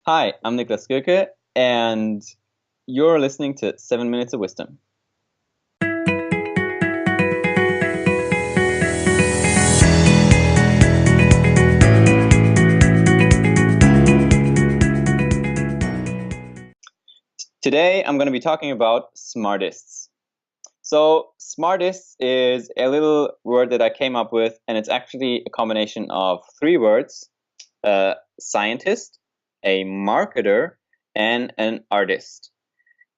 Hi, I'm Niklas Goeke, and you're listening to 7 Minutes of Wisdom. Today, I'm going to be talking about smartists. So, smartists is a little word that I came up with, and it's actually a combination of three words: a scientist, a marketer, and an artist.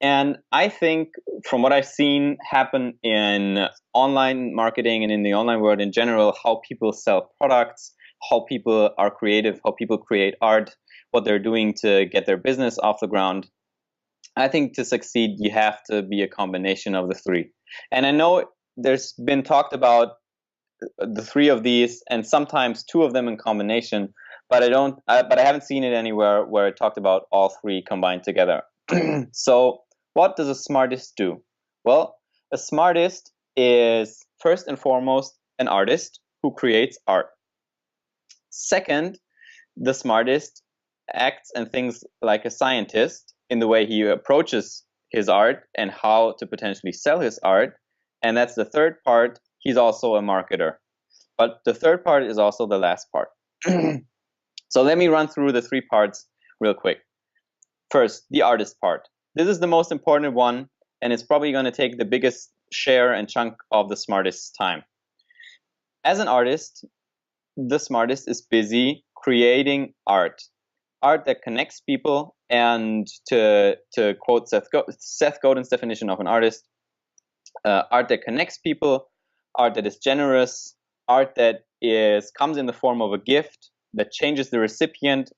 And I think from what I've seen happen in online marketing and in the online world in general, how people sell products, how people are creative, how people create art, what they're doing to get their business off the ground. I think to succeed, you have to be a combination of the three. And I know there's been talked about the three of these and sometimes two of them in combination, but I haven't seen it anywhere where it talked about all three combined together. So what does a smartist do? Well, a smartist is first and foremost an artist who creates art. Second, the smartist acts and thinks like a scientist in the way he approaches his art and how to potentially sell his art. And that's the third part. He's also a marketer. But the third part is also the last part. So let me run through the three parts real quick. First, the artist part. This is the most important one, and it's probably going to take the biggest share and chunk of the smartest's time. As an artist, the smartest is busy creating art that connects people. And to quote Seth Godin's definition of an artist, art that connects people, art that is generous, art that comes in the form of a gift that changes the recipient.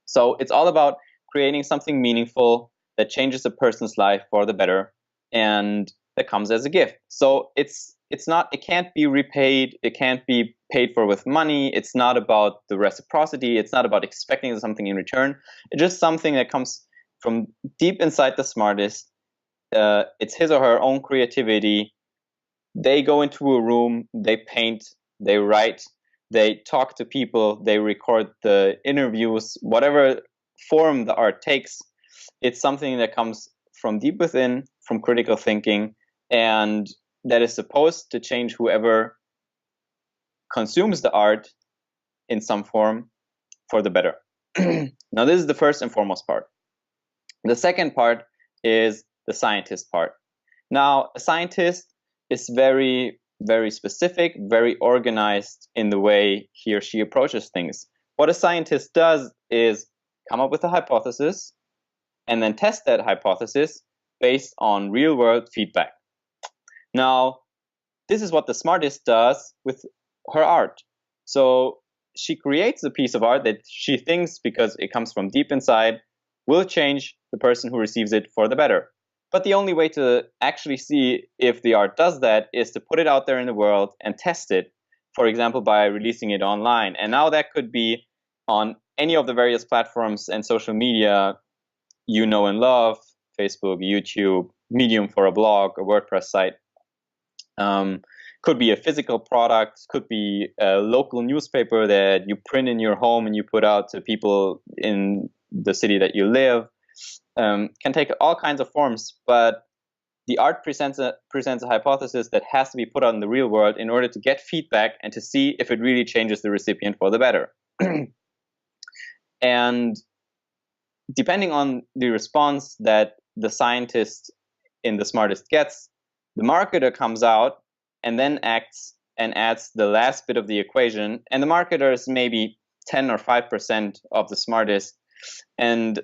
So it's all about creating something meaningful that changes a person's life for the better, and that comes as a gift. So it can't be repaid, it can't be paid for with money, it's not about the reciprocity, it's not about expecting something in return. It's just something that comes from deep inside the smartest. It's his or her own creativity. They go into a room, they paint, they write, they talk to people, they record the interviews, whatever form the art takes. It's something that comes from deep within, from critical thinking, and that is supposed to change whoever consumes the art in some form for the better. Now, this is the first and foremost part. The second part is the scientist part. Now, a scientist is very, very specific, very organized in the way he or she approaches things. What a scientist does is come up with a hypothesis and then test that hypothesis based on real-world feedback. Now, this is what the smartest does with her art. So she creates a piece of art that she thinks, because it comes from deep inside, will change the person who receives it for the better. But the only way to actually see if the art does that is to put it out there in the world and test it, for example, by releasing it online. And now that could be on any of the various platforms and social media you know and love: Facebook, YouTube, Medium for a blog, a WordPress site. Could be a physical product, could be a local newspaper that you print in your home and you put out to people in the city that you live. Can take all kinds of forms, but the art presents a hypothesis that has to be put out in the real world in order to get feedback and to see if it really changes the recipient for the better. And depending on the response that the scientist in the smartest gets, the marketer comes out and then acts and adds the last bit of the equation. And the marketer is maybe 10 or 5% of the smartest. And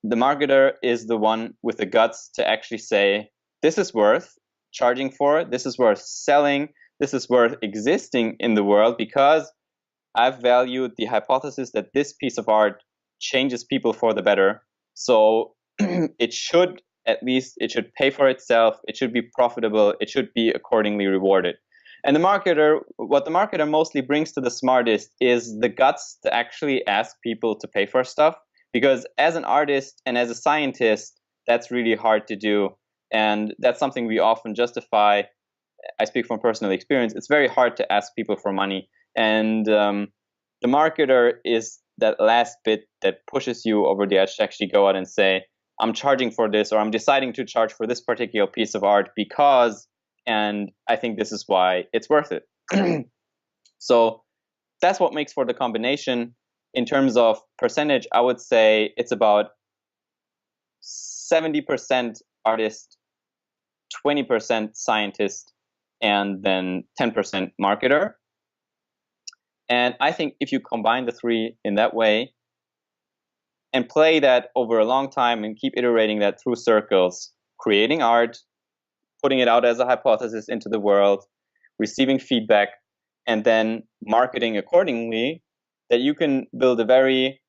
the marketer is the one with the guts to actually say, this is worth charging for, this is worth selling, this is worth existing in the world because I've valued the hypothesis that this piece of art changes people for the better. So it should pay for itself, it should be profitable, it should be accordingly rewarded. And what the marketer mostly brings to the smartest is the guts to actually ask people to pay for stuff. Because as an artist and as a scientist, that's really hard to do. And that's something we often justify. I speak from personal experience. It's very hard to ask people for money. And the marketer is that last bit that pushes you over the edge to actually go out and say, I'm charging for this, or I'm deciding to charge for this particular piece of art because, and I think this is why it's worth it. So that's what makes for the combination. In terms of percentage, I would say it's about 70% artist, 20% scientist, and then 10% marketer. And I think if you combine the three in that way and play that over a long time and keep iterating that through circles, creating art, putting it out as a hypothesis into the world, receiving feedback, and then marketing accordingly, that you can build a very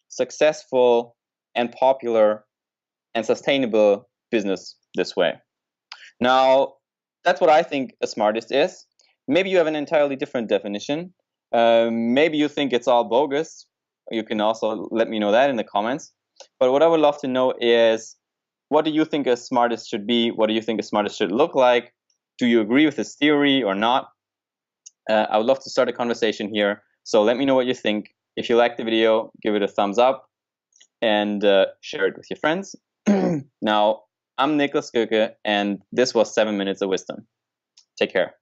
successful and popular and sustainable business this way. Now, that's what I think a smartist is. Maybe you have an entirely different definition. Maybe you think it's all bogus. You can also let me know that in the comments. But what I would love to know is, what do you think a smartist should be? What do you think a smartist should look like? Do you agree with this theory or not? I would love to start a conversation here. So let me know what you think. If you like the video, give it a thumbs up and share it with your friends. Now, I'm Niklas Goeke, and this was 7 Minutes of Wisdom. Take care.